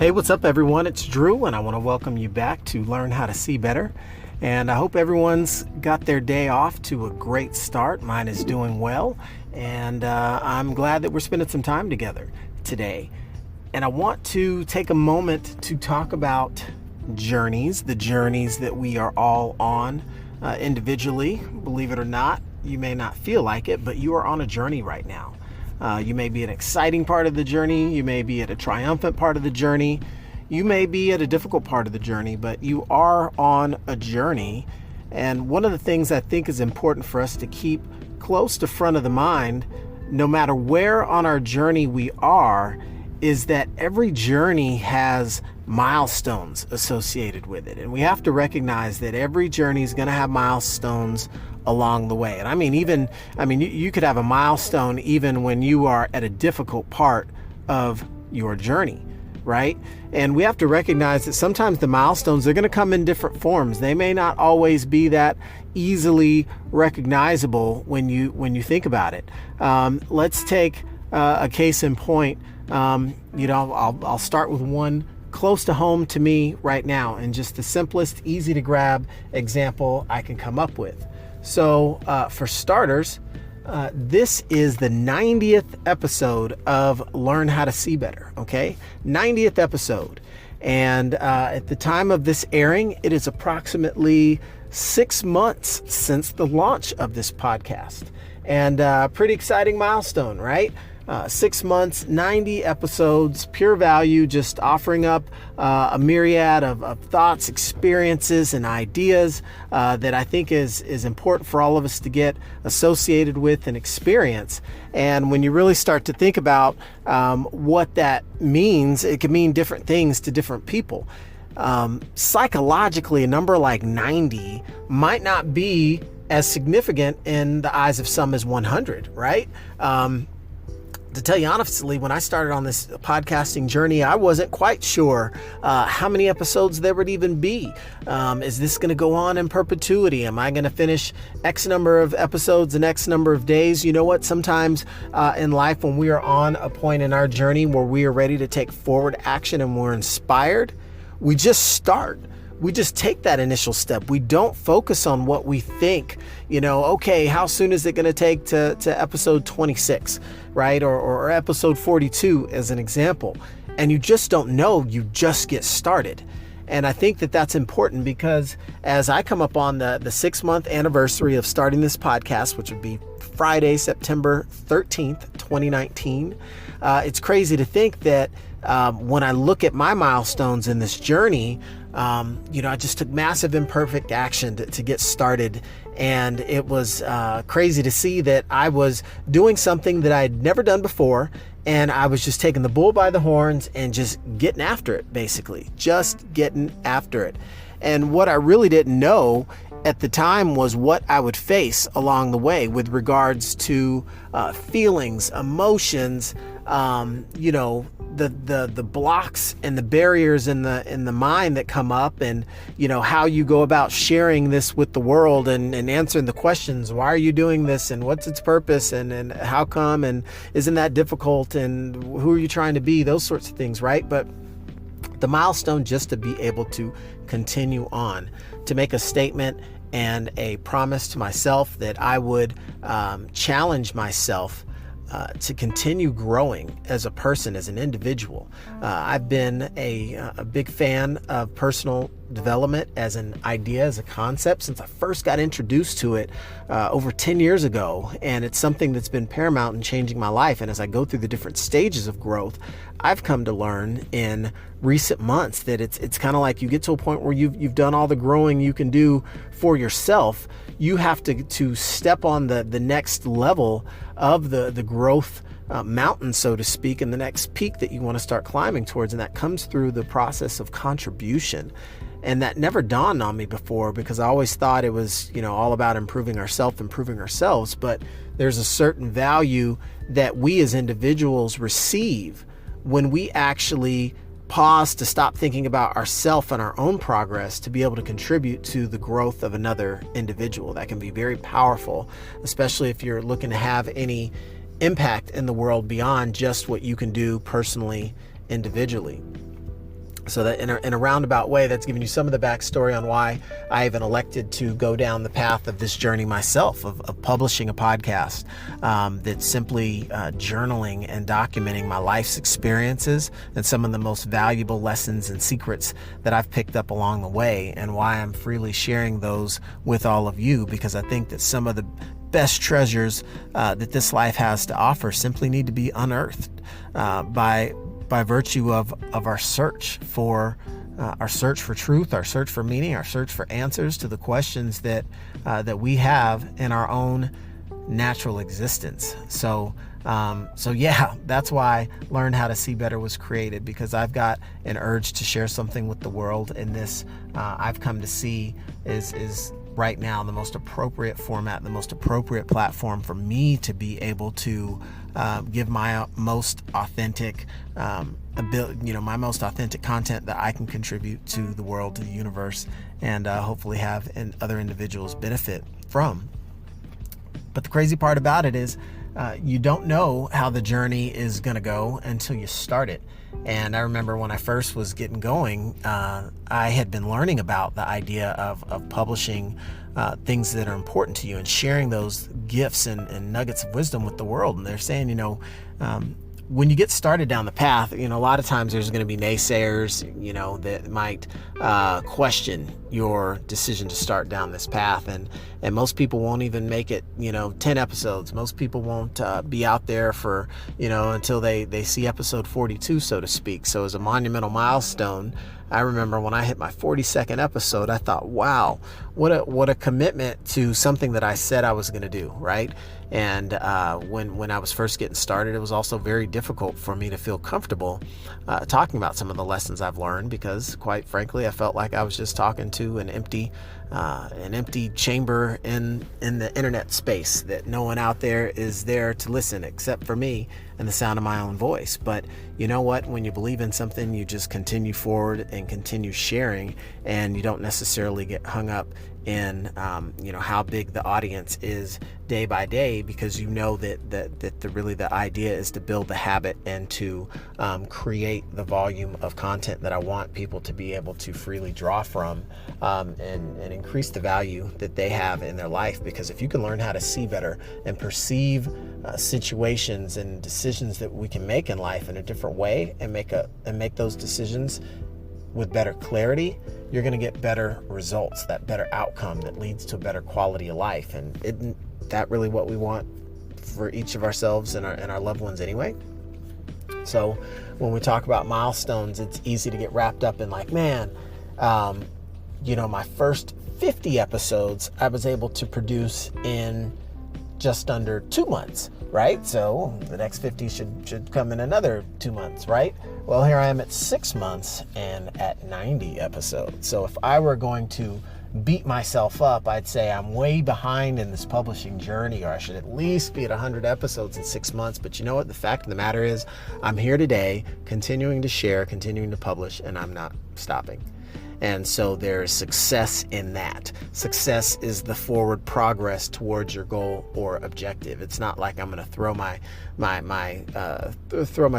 Hey, what's up, everyone? It's Drew, and I want to welcome you back to Learn How to See Better. And I hope everyone's got their day off to a great start. Mine is doing well, and I'm glad that we're spending some time together today. And I want to take a moment to talk about journeys, the journeys that we are all on individually. Believe it or not, you may not feel like it, but you are on a journey right now. You may be an exciting part of the journey. You may be at a triumphant part of the journey. You may be at a difficult part of the journey, but you are on a journey. And one of the things I think is important for us to keep close to front of the mind, no matter where on our journey we are, is that every journey has milestones associated with it. And we have to recognize that every journey is going to have milestones along the way. And you could have a milestone even when you are at a difficult part of your journey, right? And we have to recognize that sometimes the milestones are going to come in different forms. They may not always be that easily recognizable when you think about it. Let's take a case in point. I'll start with one close to home to me right now, and just the simplest, easy to grab example I can come up with. So for starters, this is the 90th episode of Learn How to See Better, okay? 90th episode. And at the time of this airing, it is approximately 6 months since the launch of this podcast. And pretty exciting milestone, right? 6 months, 90 episodes, pure value, just offering up a myriad of thoughts, experiences, and ideas that I think is important for all of us to get associated with and experience. And when you really start to think about what that means, it can mean different things to different people. Psychologically, a number like 90 might not be as significant in the eyes of some as 100, right? To tell you honestly, when I started on this podcasting journey, I wasn't quite sure how many episodes there would even be. Is this going to go on in perpetuity? Am I going to finish X number of episodes in X number of days? You know what? Sometimes in life, when we are on a point in our journey where we are ready to take forward action and we're inspired, we just start. We just take that initial step. We don't focus on what we think, okay, how soon is it going to take to episode 26, right? Or episode 42 as an example. And you just don't know, you just get started. And I think that that's important because as I come up on the 6-month anniversary of starting this podcast, which would be Friday, September 13th, 2019, it's crazy to think that when I look at my milestones in this journey, I just took massive imperfect action to get started. And it was crazy to see that I was doing something that I had never done before. And I was just taking the bull by the horns and just getting after it, basically. Just getting after it. And what I really didn't know at the time was what I would face along the way with regards to feelings, emotions, the blocks and the barriers in the mind that come up, and how you go about sharing this with the world and answering the questions. Why are you doing this, and what's its purpose, and how come, and isn't that difficult, and who are you trying to be, those sorts of things, right? But the milestone just to be able to continue on, to make a statement and a promise to myself that I would challenge myself to continue growing as a person, as an individual. I've been a big fan of personal development as an idea, as a concept, since I first got introduced to it over 10 years ago. And it's something that's been paramount in changing my life. And as I go through the different stages of growth, I've come to learn in recent months that it's kind of like you get to a point where you've done all the growing you can do for yourself. You have to step on the next level of the growth mountain, so to speak, and the next peak that you want to start climbing towards. And that comes through the process of contribution. And that never dawned on me before, because I always thought it was, all about improving ourselves. But there's a certain value that we as individuals receive when we actually pause to stop thinking about ourselves and our own progress to be able to contribute to the growth of another individual. That can be very powerful, especially if you're looking to have any impact in the world beyond just what you can do personally, individually. So that in a roundabout way, that's giving you some of the backstory on why I even elected to go down the path of this journey myself, of publishing a podcast that's simply journaling and documenting my life's experiences and some of the most valuable lessons and secrets that I've picked up along the way, and why I'm freely sharing those with all of you, because I think that some of the best treasures that this life has to offer simply need to be unearthed by virtue of our search for truth, our search for meaning, our search for answers to the questions that we have in our own natural existence. So yeah, that's why Learn How to See Better was created, because I've got an urge to share something with the world, and this I've come to see is right now the most appropriate format, the most appropriate platform for me to be able to give my most authentic my most authentic content that I can contribute to the world, to the universe, and hopefully have other individuals benefit from. But the crazy part about it is you don't know how the journey is going to go until you start it. And I remember when I first was getting going, I had been learning about the idea of publishing things that are important to you and sharing those gifts and nuggets of wisdom with the world. And they're saying, when you get started down the path, a lot of times there's going to be naysayers, that might question your decision to start down this path. And most people won't even make it, 10 episodes. Most people won't be out there for, until they see episode 42, so to speak. So as a monumental milestone, I remember when I hit my 42nd episode, I thought, wow, what a commitment to something that I said I was going to do, right? And when I was first getting started, it was also very difficult for me to feel comfortable talking about some of the lessons I've learned, because quite frankly, I felt like I was just talking to an empty chamber in the internet space, that no one out there is there to listen except for me and the sound of my own voice. But you know what? When you believe in something, you just continue forward and continue sharing, and you don't necessarily get hung up in how big the audience is day by day, because the idea is to build the habit and to create the volume of content that I want people to be able to freely draw from, and increase the value that they have in their life. Because if you can learn how to see better and perceive situations and decisions that we can make in life in a different way, and make those decisions with better clarity, you're going to get better results, that better outcome that leads to a better quality of life. And isn't that really what we want for each of ourselves and our loved ones anyway? So when we talk about milestones, it's easy to get wrapped up in like, man, my first 50 episodes I was able to produce in just under 2 months, right? So the next 50 should come in another 2 months, right? Well, here I am at 6 months and at 90 episodes. So if I were going to beat myself up, I'd say I'm way behind in this publishing journey, or I should at least be at 100 episodes in 6 months. But you know what? The fact of the matter is, I'm here today, continuing to share, continuing to publish, and I'm not stopping. And so there's success in that. Success is the forward progress towards your goal or objective. It's not like I'm going to throw my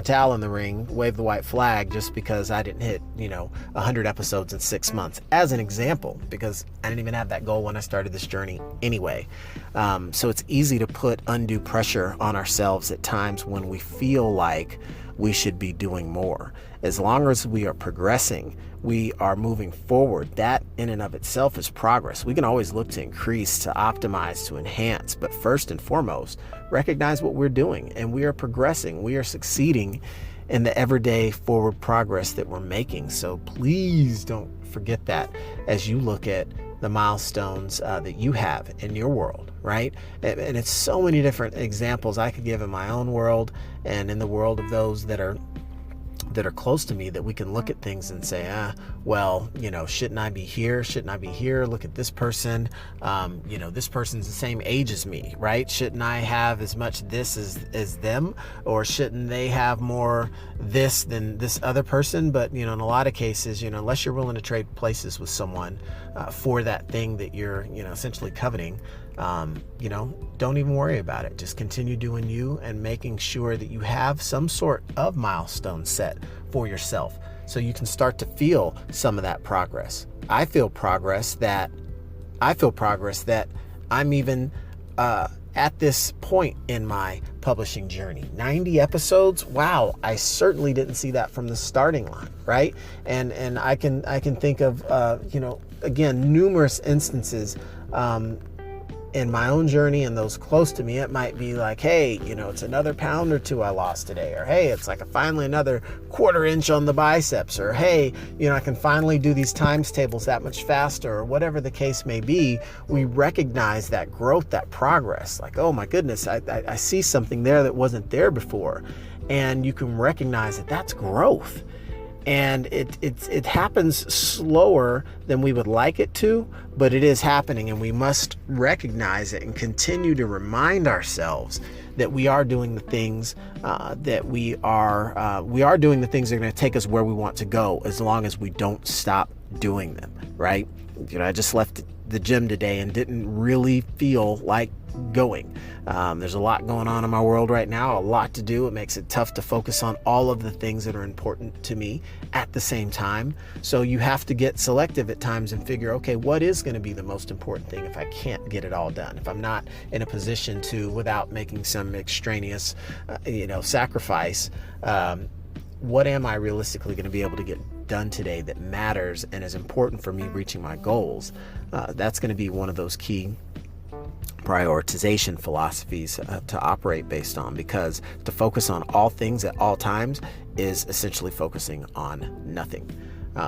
towel in the ring, wave the white flag just because I didn't hit 100 episodes in 6 months, as an example, because I didn't even have that goal when I started this journey anyway. So it's easy to put undue pressure on ourselves at times when we feel like we should be doing more. As long as we are progressing, we are moving forward. That in and of itself is progress. We can always look to increase, to optimize, to enhance, but first and foremost, recognize what we're doing, and we are progressing. We are succeeding in the everyday forward progress that we're making. So please don't forget that as you look at the milestones that you have in your world, right? And it's so many different examples I could give in my own world and in the world of those that are close to me, that we can look at things and say, shouldn't I be here? Shouldn't I be here? Look at this person. This person's the same age as me, right? Shouldn't I have as much this as them? Or shouldn't they have more this than this other person? But, in a lot of cases, unless you're willing to trade places with someone for that thing that you're, essentially coveting, Don't even worry about it. Just continue doing you and making sure that you have some sort of milestone set for yourself so you can start to feel some of that progress. I feel progress that I'm even at this point in my publishing journey. 90 episodes. Wow, I certainly didn't see that from the starting line, right? And I can think of again, numerous instances in my own journey and those close to me. It might be like, hey, it's another pound or two I lost today, or hey, it's like finally another quarter inch on the biceps, or hey, I can finally do these times tables that much faster, or whatever the case may be. We recognize that growth, that progress, like, oh my goodness, I see something there that wasn't there before. And you can recognize that that's growth. And it happens slower than we would like it to, but it is happening, and we must recognize it and continue to remind ourselves that we are doing the things that we are doing the things that are going to take us where we want to go, as long as we don't stop doing them, right? I just left the gym today and didn't really feel like going. There's a lot going on in my world right now, a lot to do. It makes it tough to focus on all of the things that are important to me at the same time. So you have to get selective at times and figure, okay, what is going to be the most important thing if I can't get it all done? If I'm not in a position to, without making some extraneous, sacrifice, what am I realistically going to be able to get done today that matters and is important for me reaching my goals? That's going to be one of those key prioritization philosophies to operate based on, because to focus on all things at all times is essentially focusing on nothing.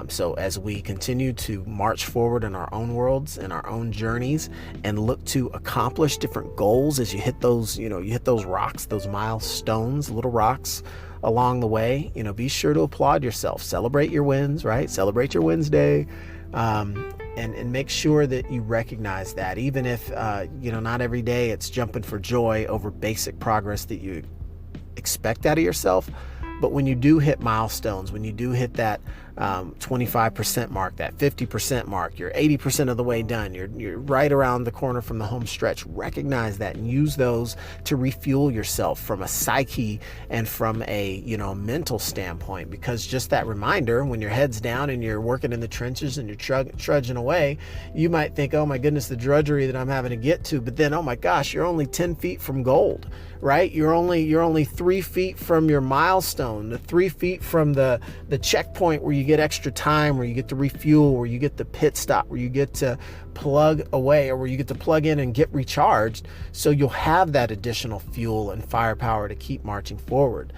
So as we continue to march forward in our own worlds and our own journeys and look to accomplish different goals, as you hit those, you hit those rocks, those milestones, little rocks along the way, be sure to applaud yourself, celebrate your wins, right? Celebrate your Wednesday. And make sure that you recognize that, even if, not every day it's jumping for joy over basic progress that you expect out of yourself. But when you do hit milestones, when you do hit that 25% mark, that 50% mark, you're 80% of the way done, you're right around the corner from the home stretch, recognize that and use those to refuel yourself from a psyche and from a mental standpoint. Because just that reminder, when your head's down and you're working in the trenches and you're trudging away, you might think, oh my goodness, the drudgery that I'm having to get to. But then, oh my gosh, you're only 10 feet from gold, right? You're only 3 feet from your milestone, the 3 feet from the checkpoint where you get extra time, where you get to refuel, where you get the pit stop, where you get to plug away, or where you get to plug in and get recharged. So you'll have that additional fuel and firepower to keep marching forward.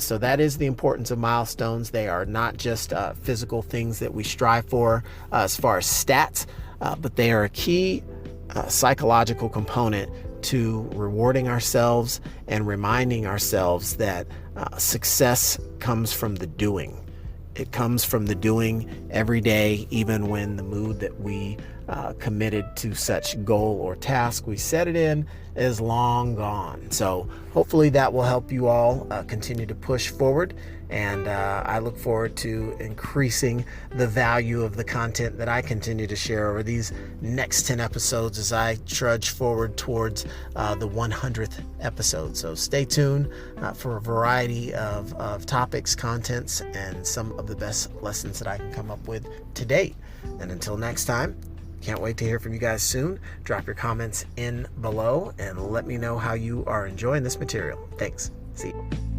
So that is the importance of milestones. They are not just physical things that we strive for as far as stats, but they are a key psychological component to rewarding ourselves and reminding ourselves that success comes from the doing. It comes from the doing every day, even when the mood that we committed to such goal or task we set it in is long gone. So hopefully that will help you all continue to push forward. And I look forward to increasing the value of the content that I continue to share over these next 10 episodes as I trudge forward towards the 100th episode. So stay tuned for a variety of topics, contents, and some of the best lessons that I can come up with to date. And until next time, can't wait to hear from you guys soon. Drop your comments in below and let me know how you are enjoying this material. Thanks. See you.